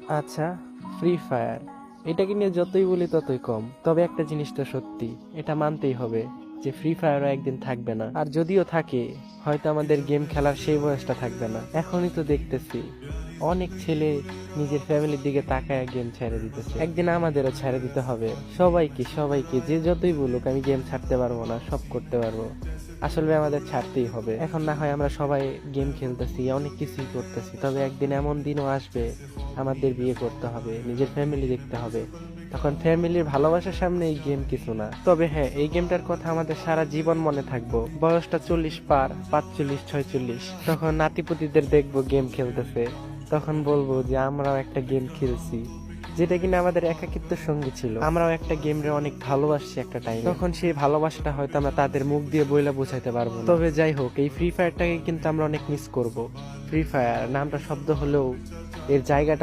আচ্ছা, free fire এটাকে নিয়ে যতই বলি ততই কম। তবে একটা জিনিস তো সত্যি, এটা মানতেই হবে যে ফ্রি ফায়ারও একদিন থাকবে না। আর যদিও থাকে, হয়তো আমাদের গেম খেলার সেই বয়সটা থাকবে না। এখনই তো দেখতেছি অনেক ছেলে নিজের ফ্যামিলির দিকে তাকায় গেম ছেড়ে দিতেছে। একদিন আমাদেরও ছেড়ে দিতে হবে। সবাইকে সবাইকে যে যতই বলুক আমি গেম ছাড়তে পারবো না, সব করতে পারবো, আসলে আমাদের ছাড়তেই হবে। এখন না হয় আমরা সবাই গেম খেলতেছি, অনেক কিছুই করতেছি, তবে একদিন এমন দিনও আসবে আমাদের বিয়ে করতে হবে, নিজের ফ্যামিলি দেখতে হবে। তখন ফ্যামিলির ভালোবাসার সামনে এই গেম কিছু না। তবে হ্যাঁ, এই গেমটার কথা আমাদের সারা জীবন মনে থাকবো। বয়সটা 40 পার, 45, 46, তখন নাতিপুতিদের দেখবো গেম খেলতেছে, তখন বলবো যে আমরাও একটা গেম খেলছি, যেটা কিনা আমাদের একাকিত্ব সঙ্গী ছিল। আমরাও একটা গেমরে অনেক ভালোবাসছি একটা টাইম। তখন সেই ভালোবাসাটা হয়তো আমরা তাদের মুখ দিয়ে বইলা বোঝাইতে পারবো না। তবে যাই হোক, এই ফ্রি ফায়ারটাকে কিন্তু আমরা অনেক মিস করব। ফ্রি ফায়ার নামটা শব্দ হলেও এর জায়গাটা